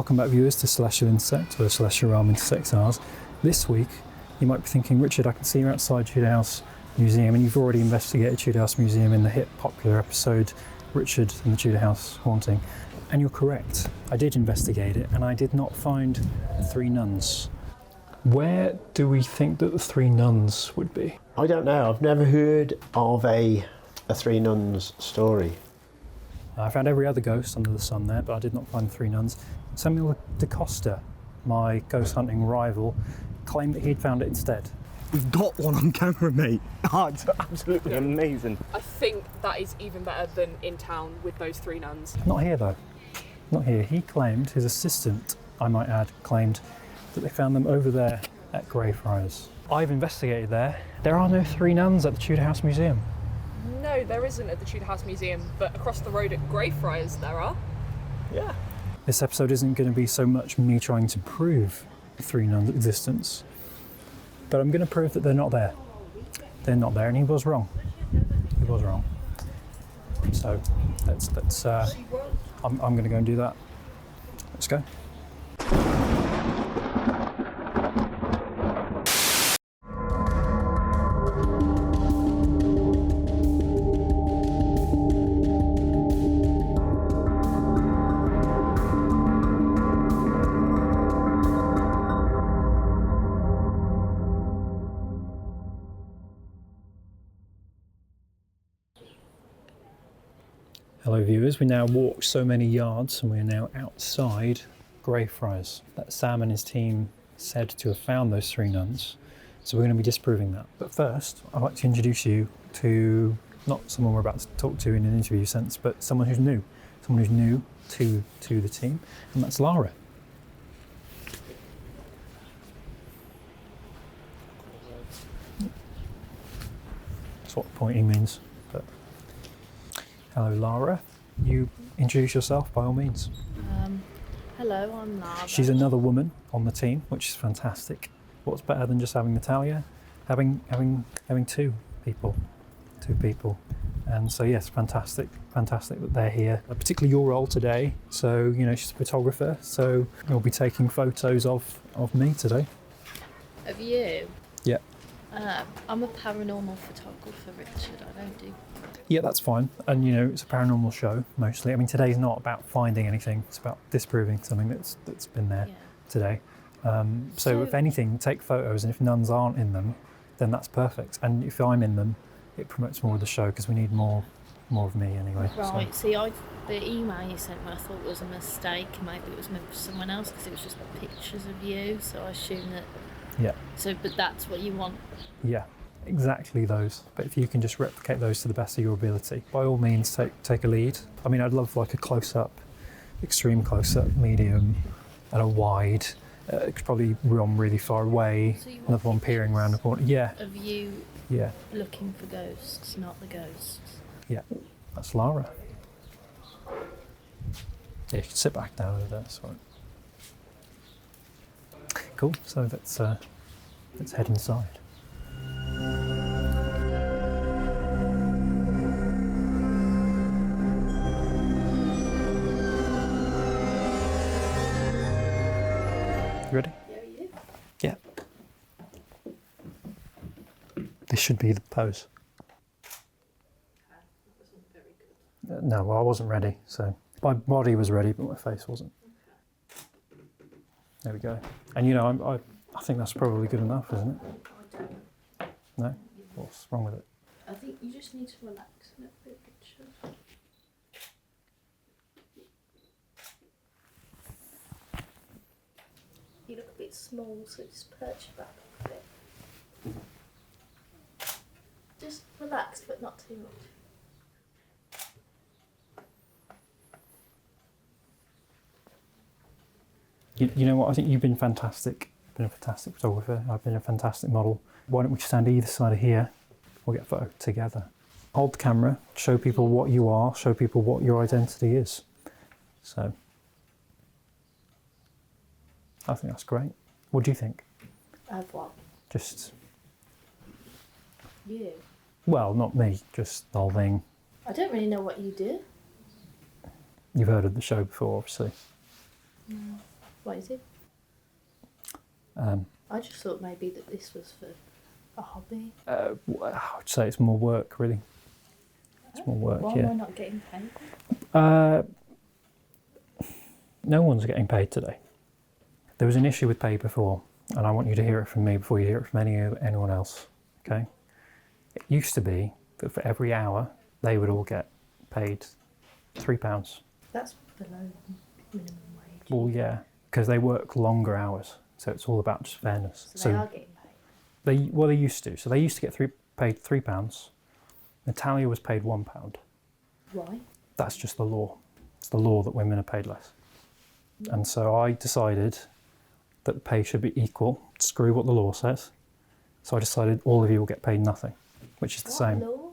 Welcome back, viewers, to Celestial Intersect, where the celestial realm intersects ours. This week, you might be thinking, Richard, I can see you're outside Tudor House Museum, and you've already investigated Tudor House Museum in the hit popular episode, Richard and the Tudor House Haunting. And you're correct. I did investigate it, and I did not find the Three Nuns. Where do we think that the Three Nuns would be? I don't know. I've never heard of a Three Nuns story. I found every other ghost under the sun there, but I did not find the Three Nuns. Samuel Da'Costa, my ghost hunting rival, claimed that he'd found it instead. We've got one on camera, mate. Oh, it's absolutely amazing. I think that is even better than in town with those Three Nuns. Not here though. Not here. He claimed, his assistant, I might add, claimed that they found them over there at Greyfriars. I've investigated there. There are no Three Nuns at the Tudor House Museum. No, there isn't at the Tudor House Museum, but across the road at Greyfriars there are. Yeah. This episode isn't going to be so much me trying to prove the Three Nuns' existence, but I'm going to prove that they're not there. They're not there, and he was wrong. He was wrong. So let's I'm going to go and do that. Let's go. Hello viewers, we now walked so many yards and we're now outside Greyfriars. That Sam and his team said to have found those Three Nuns, so we're going to be disproving that. But first, I'd like to introduce you to not someone we're about to talk to in an interview sense, but someone who's new to the team, and that's Lara. That's what pointing means. But hello, Lara. You introduce yourself by all means. Hello, I'm Lara. She's another woman on the team, which is fantastic. What's better than just having Natalia? Having two people. And so yes, fantastic that they're here. Particularly your role today. So she's a photographer. So you'll be taking photos of me today. Of you? Yeah. I'm a paranormal photographer, Richard. I don't do. Yeah, that's fine. And it's a paranormal show mostly. I mean, today's not about finding anything. It's about disproving something that's been there today. So if anything, take photos, and if nuns aren't in them, then that's perfect. And if I'm in them, it promotes more of the show because we need more of me anyway. Right. So. See, the email you sent me, I thought was a mistake. Maybe it was meant for someone else because it was just pictures of you. So I assume that. Yeah. So, but that's what you want. Yeah. Exactly those, but if you can just replicate those to the best of your ability, by all means take a lead. I mean, I'd love like a close-up, extreme close-up, medium, and a wide. It could probably run really far away. So another one peering around the corner. Yeah. Of you. Yeah. Looking for ghosts, not the ghosts. Yeah, that's Lara. Yeah, you can sit back down with that. Sorry. Cool. So let's head inside. You ready? Yeah, you? Yeah. This should be the pose. Okay, that wasn't very good. No, well, I wasn't ready, so my body was ready, but my face wasn't. Okay. There we go. And I think that's probably good enough, isn't it? I don't know. No? What's wrong with it? I think you just need to relax a little bit, Richard. You look a bit small, so just perch your back a bit. Just relax, but not too much. You know what? I think you've been fantastic. You've been a fantastic photographer. I've been a fantastic model. Why don't we stand either side of here? We'll get a photo together. Hold the camera, show people what you are, show people what your identity is. So, I think that's great. What do you think? Of what? Just, You? well, not me, just the whole thing. I don't really know what you do. You've heard of the show before, obviously. No. What is it? I just thought maybe that this was for a hobby. I would say it's more work, really. It's more work, Why yeah. am I not getting paid? No one's getting paid today. There was an issue with pay before, and I want you to hear it from me before you hear it from anyone else, okay? It used to be that for every hour, they would all get paid £3. That's below minimum wage. Well, yeah, because they work longer hours, so it's all about just fairness. So they are getting paid. They used to. So they used to get paid £3. Natalia was paid £1. Why? That's just the law. It's the law that women are paid less. And so I decided that the pay should be equal. Screw what the law says. So I decided all of you will get paid nothing, which is the same. Law?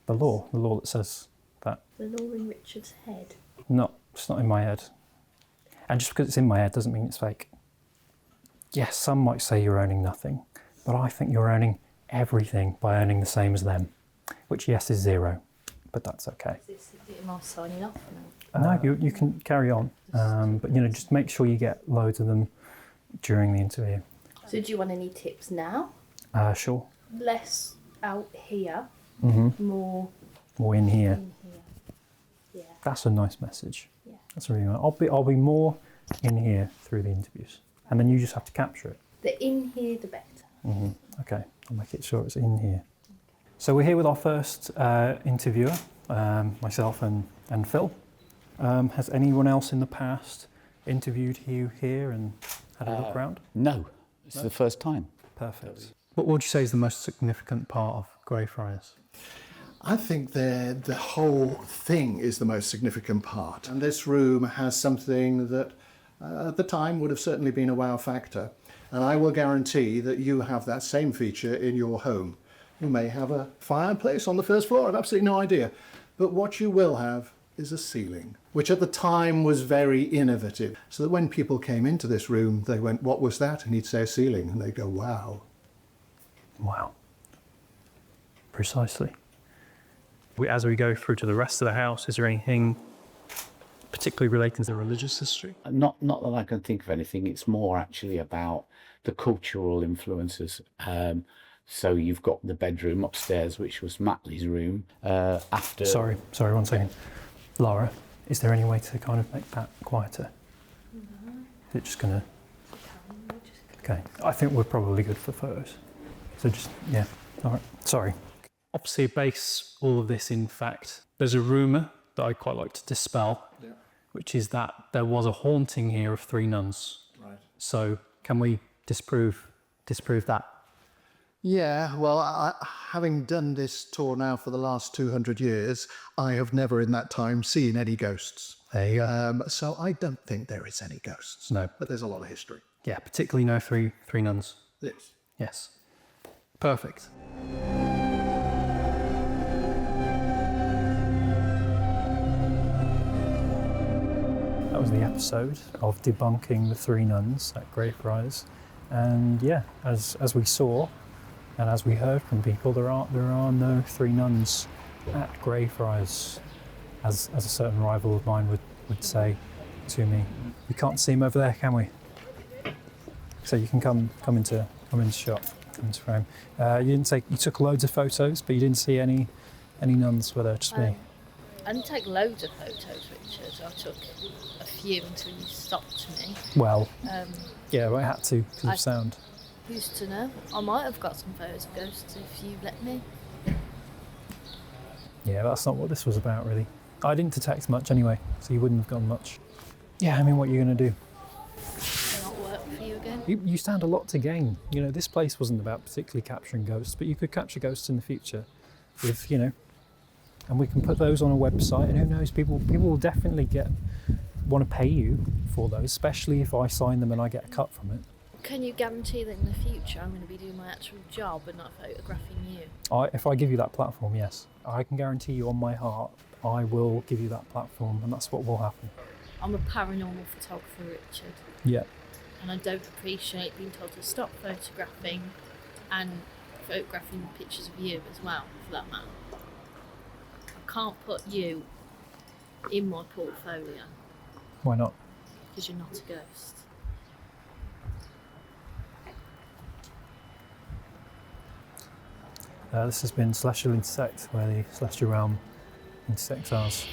The law that says that. The law in Richard's head. No, it's not in my head. And just because it's in my head doesn't mean it's fake. Yes, some might say you're earning nothing, but I think you're earning everything by earning the same as them, which yes is zero, but that's okay. Is it am I signing off now? No, you can carry on, but just make sure you get loads of them during the interview. So do you want any tips now? Sure. Less out here, more More in here. in here. Yeah. That's a nice message. Yeah. That's really nice. I'll be more in here through the interviews, and then you just have to capture it. The in here, the better. Okay, I'll make it sure it's in here. So we're here with our first interviewer, myself and Phil. Has anyone else in the past interviewed you here and had a look around? No, it's the first time. Perfect. What would you say is the most significant part of Greyfriars? I think the whole thing is the most significant part. And this room has something that at the time would have certainly been a wow factor. And I will guarantee that you have that same feature in your home. You may have a fireplace on the first floor, I've absolutely no idea. But what you will have is a ceiling, which at the time was very innovative. So that when people came into this room, they went, "What was that?" And he'd say a ceiling, and they'd go, "Wow." Wow. Precisely. As we go through to the rest of the house, is there anything particularly relating to the religious history? Not that I can think of anything. It's more actually about the cultural influences. So you've got the bedroom upstairs, which was Matley's room. After Sorry, 1 second. Laura, is there any way to kind of make that quieter? No. Is it just going to... Okay, I think we're probably good for photos. So just, yeah, all right, sorry. Obviously, base all of this, in fact, there's a rumour that I quite like to dispel, which is that there was a haunting here of three nuns. Right. So can we disprove that? Yeah, well, having done this tour now for the last 200 years, I have never in that time seen any ghosts. So I don't think there is any ghosts. No. But there's a lot of history. Yeah, particularly no three nuns. Yes. Yes. Perfect. That was the episode of Debunking the Three Nuns at Greyfriars. And yeah, as we saw and as we heard from people, there are no three nuns at Greyfriars, as a certain rival of mine would say to me. We can't see him over there, can we? So you can come into shot, come into frame. You took loads of photos, but you didn't see any nuns, were there? Just me. I didn't take loads of photos, Richard. I took a few until you stopped me. Well, yeah, I had to because of sound. Who's to know? I might have got some photos of ghosts if you let me. Yeah, that's not what this was about, really. I didn't detect much anyway, so you wouldn't have gone much. Yeah, I mean, what are you going to do? Not work for you again? You stand a lot to gain. This place wasn't about particularly capturing ghosts, but you could capture ghosts in the future with, and we can put those on a website, and who knows, people will definitely want to pay you for those, especially if I sign them and I get a cut from it. Can you guarantee that in the future I'm going to be doing my actual job and not photographing you? If I give you that platform, yes. I can guarantee you on my heart, I will give you that platform, and that's what will happen. I'm a paranormal photographer, Richard. Yeah. And I don't appreciate being told to stop photographing and photographing pictures of you as well, for that matter. I can't put you in my portfolio Why not? because you're not a ghost. This has been Celestial Intersect, where the Celestial Realm intersects ours.